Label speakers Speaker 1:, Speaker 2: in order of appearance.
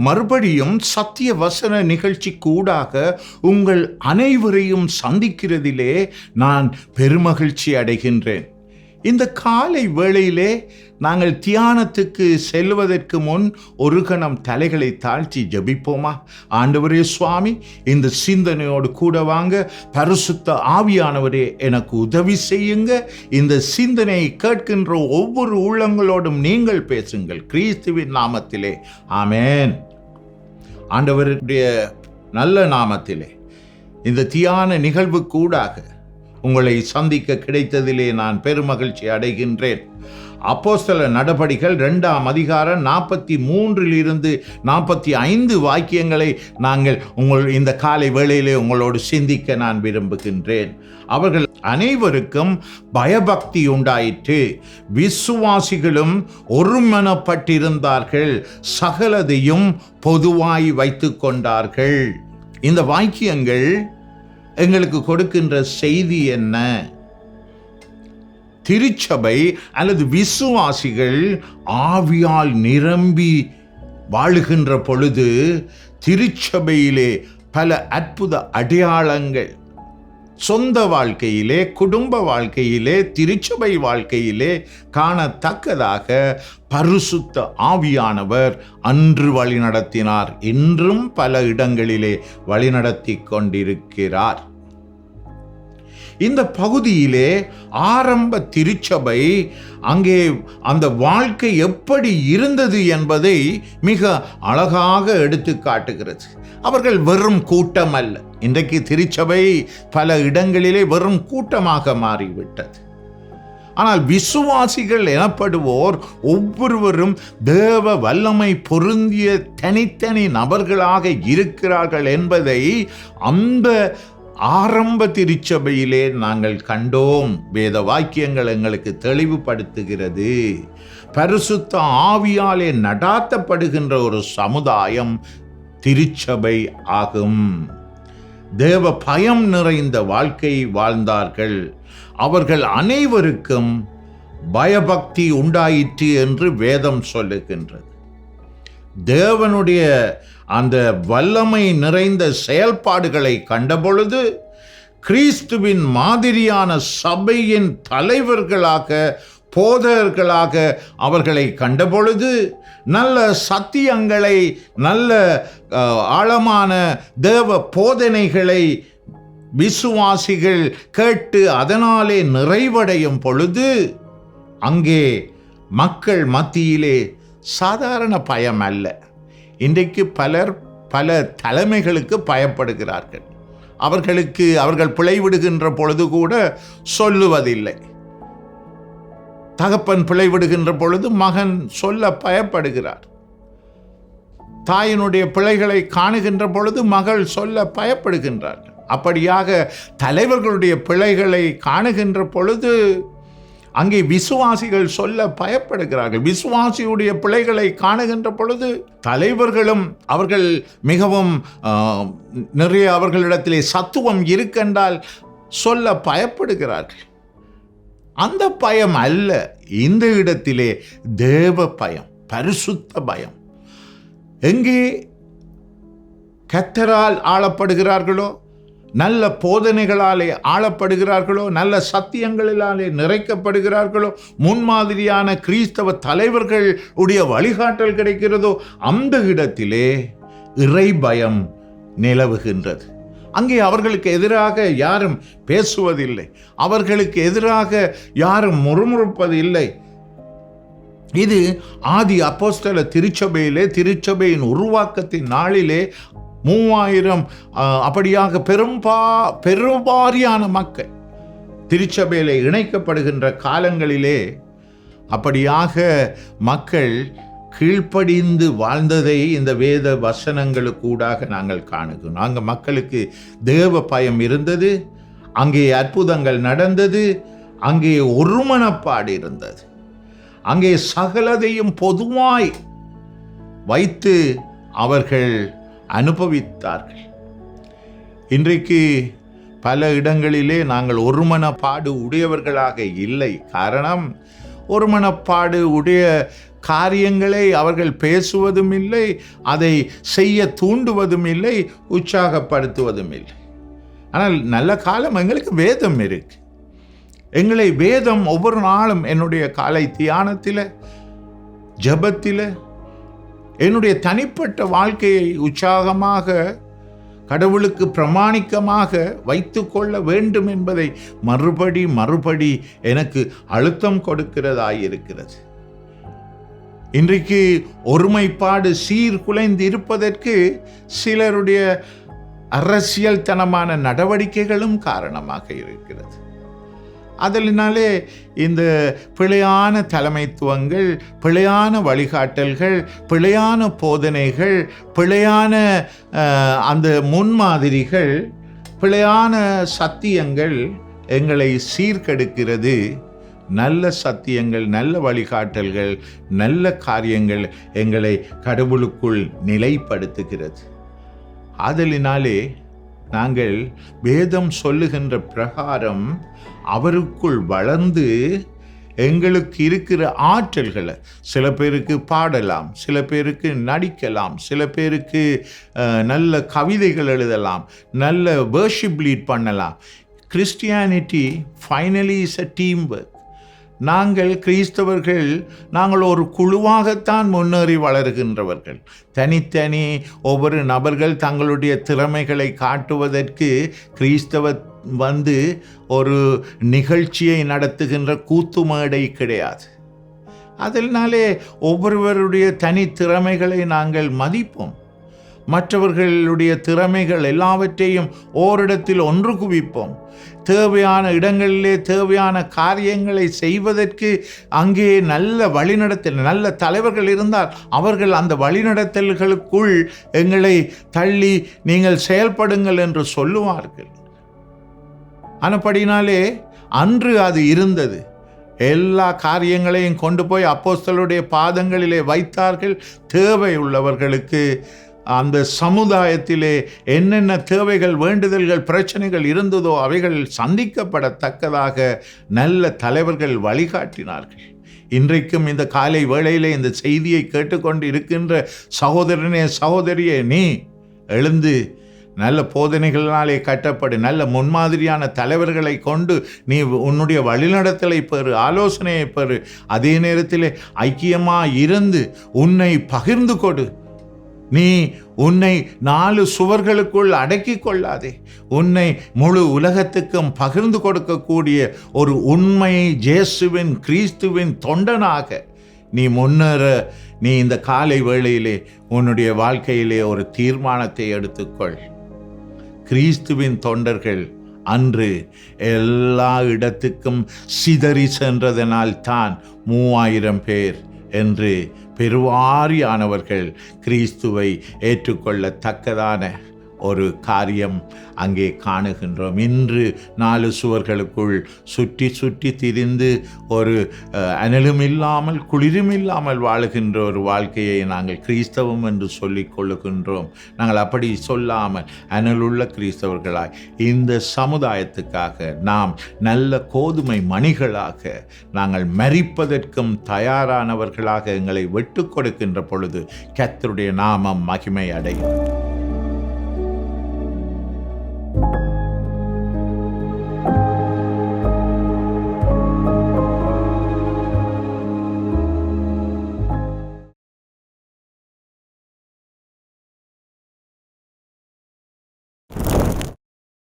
Speaker 1: மறுபடியும் சத்திய வசன நிகழ்ச்சி கூடாக உங்கள் அனைவரையும் சந்திக்கிறதிலே நான் பெருமகிழ்ச்சி அடைகின்றேன். இந்த காலை வேளையிலே நாங்கள் தியானத்துக்கு செல்வதற்கு முன் ஒரு கணம் தலைகளை தாழ்த்தி ஜெபிப்போமா? ஆண்டவரே சுவாமி, இந்த சிந்தனையோடு கூட வாங்க. பரிசுத்த ஆவியானவரே, எனக்கு உதவி செய்யுங்க. இந்த சிந்தனையை கேட்கின்ற ஒவ்வொரு உள்ளங்களோடும் நீங்கள் பேசுங்கள், கிறிஸ்துவின் நாமத்திலே. ஆமென். ஆண்டவருடைய நல்ல நாமத்திலே இந்த தியான நிகழ்வு கூடாக உங்களை சந்திக்க கிடைத்ததிலே நான் பெருமகிழ்ச்சி அடைகின்றேன். அப்போஸ்தல நடபடிகள் 2ஆம் அதிகாரம் 43 45 வாக்கியங்களை நாங்கள் இந்த காலை வேளையிலே உங்களோடு சிந்திக்க நான் விரும்புகின்றேன். அவர்கள் அனைவருக்கும் பயபக்தி உண்டாயிற்று, விசுவாசிகளும் ஒருமனப்பட்டிருந்தார்கள், சகலதையும் பொதுவாய் வைத்து கொண்டார்கள். இந்த வாக்கியங்கள் எங்களுக்கு கொடுக்கின்ற செய்தி என்ன? திருச்சபை அல்லது விசுவாசிகள் ஆவியால் நிரம்பி வாழுகின்ற பொழுது திருச்சபையிலே பல அற்புத அடையாளங்கள் சொந்த வாழ்க்கையிலே, குடும்ப வாழ்க்கையிலே, திருச்சபை வாழ்க்கையிலே காணத்தக்கதாக பரிசுத்த ஆவியானவர் அன்று வழிநடத்தினார். இன்றும் பல இடங்களிலே வழிநடத்தி கொண்டிருக்கிறார். இந்த பகுதியிலே ஆரம்ப திருச்சபை அங்கே அந்த வாழ்க்கை எப்படி இருந்தது என்பதை மிக அழகாக எடுத்து காட்டுகிறது. அவர்கள் வெறும் கூட்டம் அல்ல. இன்றைக்கு திருச்சபை பல இடங்களிலே வெறும் கூட்டமாக மாறிவிட்டது. ஆனால் விசுவாசிகள் எனப்படுவோர் ஒவ்வொருவரும் தேவ வல்லமை பொருந்திய தனித்தனி நபர்களாக இருக்கிறார்கள் என்பதை அந்த ஆரம்ப திருச்சபையிலே நாங்கள் கண்டோம். வேத வாக்கியங்கள் எங்களுக்கு தெளிவுபடுத்துகிறது. பரிசுத்த ஆவியாலே நடாத்தப்படுகின்ற ஒரு சமுதாயம் திருச்சபை ஆகும். தேவ பயம் நிறைந்த வாழ்க்கை வாழ்ந்தார்கள். அவர்கள் அனைவருக்கும் பயபக்தி உண்டாயிற்று என்று வேதம் சொல்லுகின்றது. தேவனுடைய அந்த வல்லமை நிறைந்த செயல்பாடுகளை கண்டபொழுது கிறிஸ்துவின் மாதிரியான சபையின் தலைவர்களாக, போதகர்களாக அவர்களை கண்டபொழுது நல்ல சத்தியங்களை, நல்ல ஆழமான தேவ போதனைகளை விசுவாசிகள் கேட்டு அதனாலே நிறைவடையும் பொழுது அங்கே மக்கள் மத்தியிலே சாதாரண பயம் அல்ல. இன்றைக்கு பலர் பல தலைமைகளுக்கு பயப்படுகிறார்கள். அவர்கள் பிழைவிடுகின்ற பொழுது கூட சொல்லுவதில்லை. தகப்பன் பிழைவிடுகின்ற பொழுது மகன் சொல்ல பயப்படுகிறார். தாயினுடைய பிழைகளை காணுகின்ற பொழுது மகள் சொல்ல பயப்படுகின்றார்கள். அப்படியாக தலைவர்களுடைய பிழைகளை காணுகின்ற பொழுது அங்கே விசுவாசிகள் சொல்ல பயப்படுகிறார்கள். விசுவாசியுடைய பிழைகளை காணுகின்ற பொழுது தலைவர்களும் அவர்கள் மிகவும் நிறைய அவர்களிடத்திலே சத்துவம் இருக்கின்றால் சொல்ல பயப்படுகிறார்கள். அந்த பயம் அல்ல, இந்த இடத்திலே தேவ பயம், பரிசுத்த பயம். எங்கே கர்த்தரால் ஆளப்படுகிறார்களோ, நல்ல போதனைகளாலே ஆளப்படுகிறார்களோ, நல்ல சத்தியங்களிலாலே நிறைக்கப்படுகிறார்களோ, முன்மாதிரியான கிறிஸ்தவ தலைவர்கள் உடைய வழிகாட்டல் கிடைக்கிறதோ, அந்த இடத்திலே இறை பயம் நிலவுகின்றது. அங்கே அவர்களுக்கு எதிராக யாரும் பேசுவதில்லை, அவர்களுக்கு எதிராக யாரும் முறுமுறுப்பதில்லை. இது ஆதி அப்போஸ்தல திருச்சபையிலே, திருச்சபையின் உருவாக்கத்தின் நாளிலே 3000 அப்படியாக பெரும்பாரியான மக்கள் திருச்சபையிலே இணைக்கப்படுகின்ற காலங்களிலே அப்படியாக மக்கள் கீழ்ப்படிந்து வாழ்ந்ததை இந்த வேத வசனங்களுக்கூடாக நாங்கள் காணுகிறோம். அங்கே மக்களுக்கு தேவ பயம் இருந்தது, அங்கே அற்புதங்கள் நடந்தது, அங்கே ஒருமனப்பாடு இருந்தது, அங்கே சகலதையும் பொதுவாய் வைத்து அவர்கள் அனுபவித்தார்கள். இன்றைக்கு பல இடங்களிலே நாங்கள் ஒருமனப்பாடு உடையவர்களாக இல்லை. காரணம், ஒருமனப்பாடு உடைய காரியங்களை அவர்கள் பேசுவதும் இல்லை, அதை செய்ய தூண்டுவதும் இல்லை, உற்சாகப்படுத்துவதும் இல்லை. ஆனால் நல்ல காலம் எங்களுக்கு வேதம் இருக்கு. எங்களை வேதம் ஒவ்வொரு நாளும் என்னுடைய காலை தியானத்தில், ஜெபத்தில், என்னுடைய தனிப்பட்ட வாழ்க்கையை உற்சாகமாக கடவுளுக்கு பிரமாணிக்கமாக வைத்து கொள்ள வேண்டும் என்பதை மறுபடி எனக்கு அழுத்தம் கொடுக்கிறதாயிருக்கிறது. இன்றைக்கு ஒருமைப்பாடு சீர்குலைந்து இருப்பதற்கு சிலருடைய அரசியல் தனமான நடவடிக்கைகளும் காரணமாக இருக்கிறது. அதனாலே இந்த பிழையான தலைமைத்துவங்கள், பிழையான வழிகாட்டல்கள், பிழையான போதனைகள், பிழையான அந்த முன்மாதிரிகள், பிழையான சத்தியங்கள் எங்களை சீர்கெடுக்கிறது. நல்ல சத்தியங்கள், நல்ல வழிகாட்டல்கள், நல்ல காரியங்கள் எங்களை கடவுளுக்குள் நிலைப்படுத்துகிறது. அதனாலே நாங்கள் வேதம் சொல்லுகின்ற பிரகாரம் அவருக்குள் வளர்ந்து எங்களுக்கு இருக்கிற ஆற்றல்களை, சில பேருக்கு பாடலாம், சில பேருக்கு நடிக்கலாம், சில பேருக்கு நல்ல கவிதைகள் எழுதலாம், நல்ல வர்ஷிப் லீட் பண்ணலாம். Christianity finally is a team work. நாங்கள் கிறிஸ்தவர்கள், நாங்கள் ஒரு குழுவாகத்தான் முன்னேறி வளர்கின்றவர்கள். தனித்தனி ஒவ்வொரு நபர்கள் தங்களுடைய திறமைகளை காட்டுவதற்கு கிறிஸ்தவ ஒரு நிகழ்ச்சியை நடத்துகின்ற கூத்து மேடை கிடையாது. அதனாலே ஒவ்வொருவருடைய தனி திறமைகளை நாங்கள் மதிப்போம். மற்றவர்களுடைய திறமைகள் எல்லாவற்றையும் ஓரிடத்தில் ஒன்று குவிப்போம். தேவையான இடங்களிலே தேவையான காரியங்களை செய்வதற்கு அங்கே நல்ல வழிநடத்தல், நல்ல தலைவர்கள் இருந்தால் அவர்கள் அந்த வழிநடத்தல்களுக்குள் எங்களை தள்ளி நீங்கள் செயல்படுங்கள் என்று சொல்லுவார்கள். ஆனபடினாலே அன்று அது இருந்தது. எல்லா காரியங்களையும் கொண்டு போய் அப்போஸ்தலருடைய பாதங்களிலே வைத்தார்கள். தேவை உள்ளவர்களுக்கு அந்த சமுதாயத்திலே என்னென்ன தேவைகள், வேண்டுதல்கள், பிரச்சனைகள் இருந்ததோ அவைகள் சந்திக்கப்படத்தக்கதாக நல்ல தலைவர்கள் வழிகாட்டினார்கள். இன்றைக்கும் இந்த காலை வேளையிலே இந்த செய்தியை கேட்டுக்கொண்டு இருக்கின்ற சகோதரனே, சகோதரியே, நீ எழுந்து நல்ல போதனைகளினாலே கட்டப்படு, நல்ல முன்மாதிரியான தலைவர்களை கொண்டு நீ உன்னுடைய வழிநடத்தலை பெறு, ஆலோசனையை பெறு. அதே நேரத்தில் ஐக்கியமாக இருந்து உன்னை பகிர்ந்து கொடு. நீ உன்னை 4 சுவர்களுக்குள் அடக்கி கொள்ளாதே. உன்னை முழு உலகத்துக்கும் பகிர்ந்து கொடுக்கக்கூடிய ஒரு உண்மை இயேசுவின், கிறிஸ்துவின் தொண்டனாக நீ முன்னேற நீ இந்த காலை வேளையிலே உன்னுடைய வாழ்க்கையிலே ஒரு தீர்மானத்தை எடுத்துக்கொள். கிறிஸ்துவின் தொண்டர்கள் அன்று எல்லா இடத்துக்கும் சிதறி சென்றதனால் தான் 3000 பேர் என்று பெருவாரியானவர்கள் கிறிஸ்துவை ஏற்றுக்கொள்ளத்தக்கதான ஒரு காரியம் அங்கே காணுகின்றோம். இன்று 4 சுவர்களுக்குள் சுற்றி சுற்றி திரிந்து ஒரு அனலும் இல்லாமல் குளிரும் இல்லாமல் வாழுகின்ற ஒரு வாழ்க்கையை நாங்கள் கிறிஸ்தவம் என்று சொல்லிக் கொள்ளுகின்றோம். நாங்கள் அப்படி சொல்லாமல் அனலுள்ள கிறிஸ்தவர்களாய் இந்த சமுதாயத்துக்காக நாம் நல்ல கோதுமை மணிகளாக நாங்கள் மரிப்பதற்கும் தயாரானவர்களாக எங்களை விட்டு கொடுக்கின்ற பொழுது கர்த்தருடைய நாமம் மகிமை அடையும்.